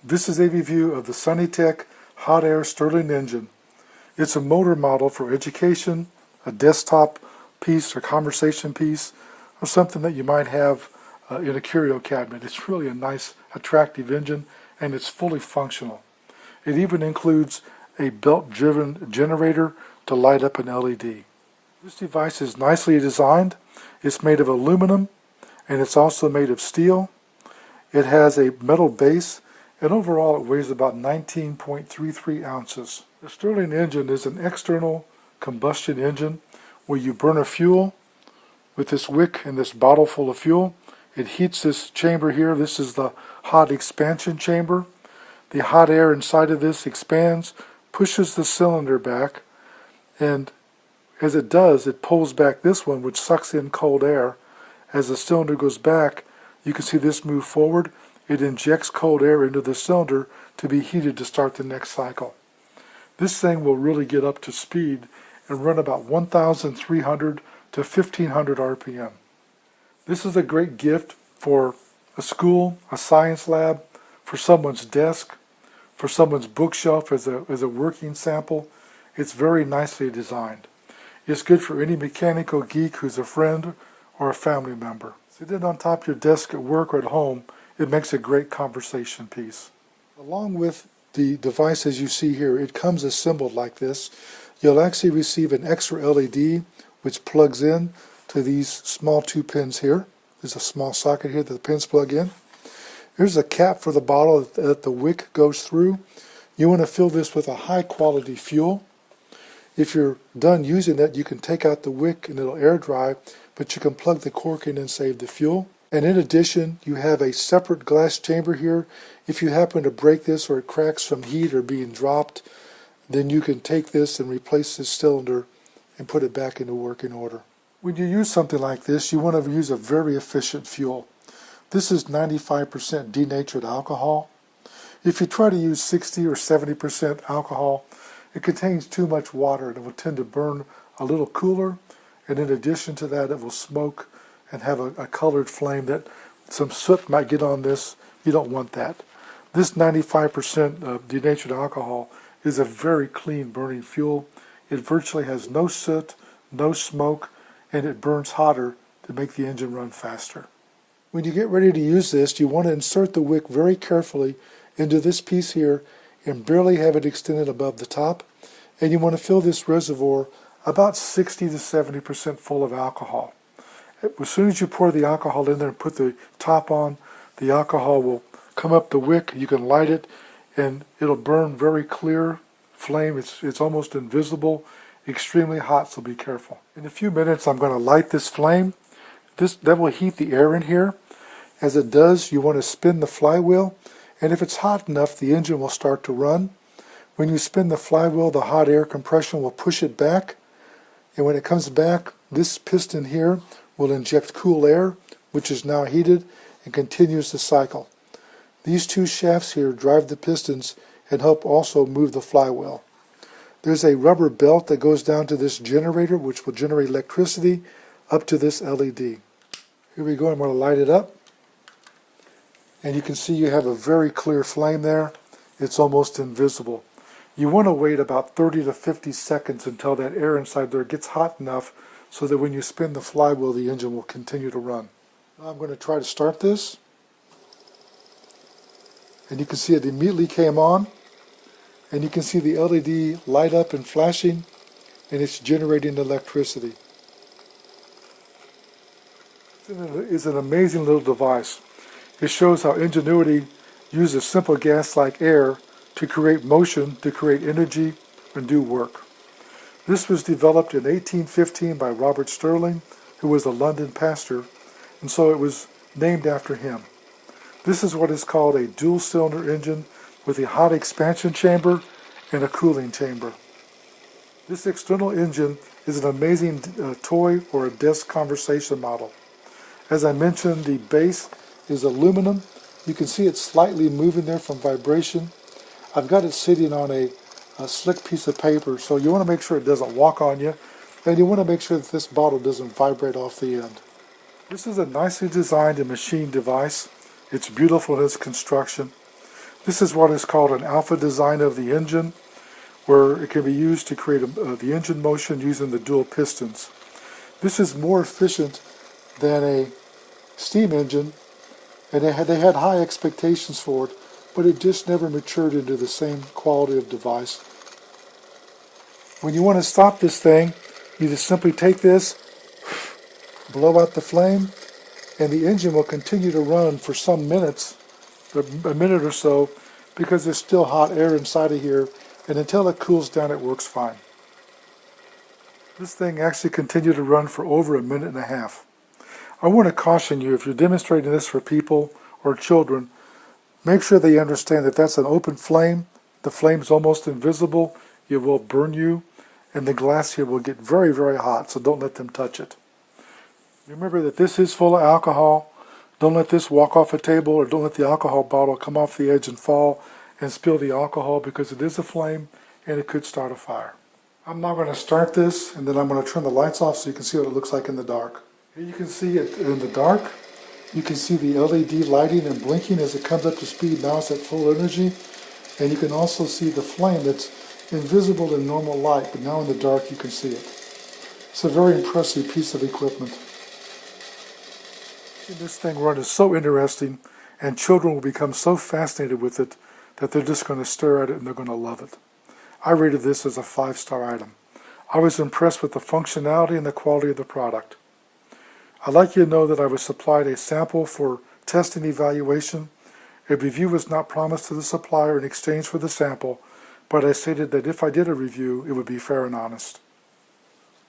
This is a review of the Sunnytech Hot Air Stirling Engine. It's a motor model for education, a desktop piece or conversation piece, or something that you might have in a curio cabinet. It's really a nice, attractive engine, and it's fully functional. It even includes a belt-driven generator to light up an LED. This device is nicely designed. It's made of aluminum, and it's also made of steel. It has a metal base, and overall it weighs about 19.33 ounces. The Stirling engine is an external combustion engine where you burn a fuel with this wick and this bottle full of fuel. It heats this chamber here. This is the hot expansion chamber. The hot air inside of this expands, pushes the cylinder back, and as it does, it pulls back this one, which sucks in cold air. As the cylinder goes back, you can see this move forward. It injects cold air into the cylinder to be heated to start the next cycle. This thing will really get up to speed and run about 1,300 to 1,500 RPM. This is a great gift for a school, a science lab, for someone's desk, for someone's bookshelf as a working sample. It's very nicely designed. It's good for any mechanical geek who's a friend or a family member. Sit it on top of your desk at work or at home. It makes a great conversation piece. Along with the device as you see here, it comes assembled like this. You'll actually receive an extra LED which plugs in to these small 2 pins here. There's a small socket here that the pins plug in. Here's a cap for the bottle that the wick goes through. You want to fill this with a high quality fuel. If you're done using it, you can take out the wick and it'll air dry, but you can plug the cork in and save the fuel. And in addition, you have a separate glass chamber here. If you happen to break this or it cracks from heat or being dropped, then you can take this and replace this cylinder and put it back into working order. When you use something like this, you want to use a very efficient fuel. This is 95% denatured alcohol. If you try to use 60 or 70% alcohol, it contains too much water and it will tend to burn a little cooler, and in addition to that it will smoke and have a colored flame that some soot might get on this. You don't want that. This 95% of denatured alcohol is a very clean burning fuel. It virtually has no soot, no smoke, and it burns hotter to make the engine run faster. When you get ready to use this, you want to insert the wick very carefully into this piece here and barely have it extended above the top. And you want to fill this reservoir about 60 to 70% full of alcohol. As soon as you pour the alcohol in there and put the top on, the alcohol will come up the wick. You can light it and it'll burn very clear flame. It's almost invisible, extremely hot, so be careful. In a few minutes I'm going to light this flame. That will heat the air in here. As it does, you want to spin the flywheel, and if it's hot enough, the engine will start to run. When you spin the flywheel, the hot air compression will push it back, and when it comes back, this piston here will inject cool air, which is now heated, and continues the cycle. These 2 shafts here drive the pistons and help also move the flywheel. There's a rubber belt that goes down to this generator, which will generate electricity up to this LED. Here we go. I'm going to light it up. And you can see you have a very clear flame there. It's almost invisible. You want to wait about 30 to 50 seconds until that air inside there gets hot enough so that when you spin the flywheel, the engine will continue to run. Now I'm going to try to start this. And you can see it immediately came on. And you can see the LED light up and flashing, and it's generating electricity. It's an amazing little device. It shows how ingenuity uses simple gas like air to create motion, to create energy, and do work. This was developed in 1815 by Robert Stirling, who was a London pastor, and so it was named after him. This is what is called a dual-cylinder engine with a hot expansion chamber and a cooling chamber. This external engine is an amazing toy or a desk conversation model. As I mentioned, the base is aluminum. You can see it slightly moving there from vibration. I've got it sitting on a slick piece of paper, so you want to make sure it doesn't walk on you, and you want to make sure that this bottle doesn't vibrate off the end. This is a nicely designed and machined device. It's beautiful in its construction. This is what is called an alpha design of the engine, where it can be used to create the engine motion using the dual pistons. This is more efficient than a steam engine, and they had high expectations for it, but it just never matured into the same quality of device. When you want to stop this thing, you just simply take this, blow out the flame, and the engine will continue to run for some minutes, a minute or so, because there's still hot air inside of here, and until it cools down it works fine. This thing actually continued to run for over a minute and a half. I want to caution you, if you're demonstrating this for people or children, make sure they understand that that's an open flame. The flame's almost invisible. It will burn you, and the glass here will get very, very hot, so don't let them touch it. Remember that this is full of alcohol. Don't let this walk off a table, or don't let the alcohol bottle come off the edge and fall and spill the alcohol, because it is a flame and it could start a fire. I'm now going to start this, and then I'm going to turn the lights off so you can see what it looks like in the dark. Here you can see it in the dark. You can see the LED lighting and blinking as it comes up to speed. Now it's at full energy. And you can also see the flame that's invisible in normal light, but now in the dark you can see it. It's a very impressive piece of equipment. This thing run is so interesting, and children will become so fascinated with it that they're just going to stare at it and they're going to love it. I rated this as a 5-star item. I was impressed with the functionality and the quality of the product. I'd like you to know that I was supplied a sample for testing evaluation. A review was not promised to the supplier in exchange for the sample, but I stated that if I did a review, it would be fair and honest.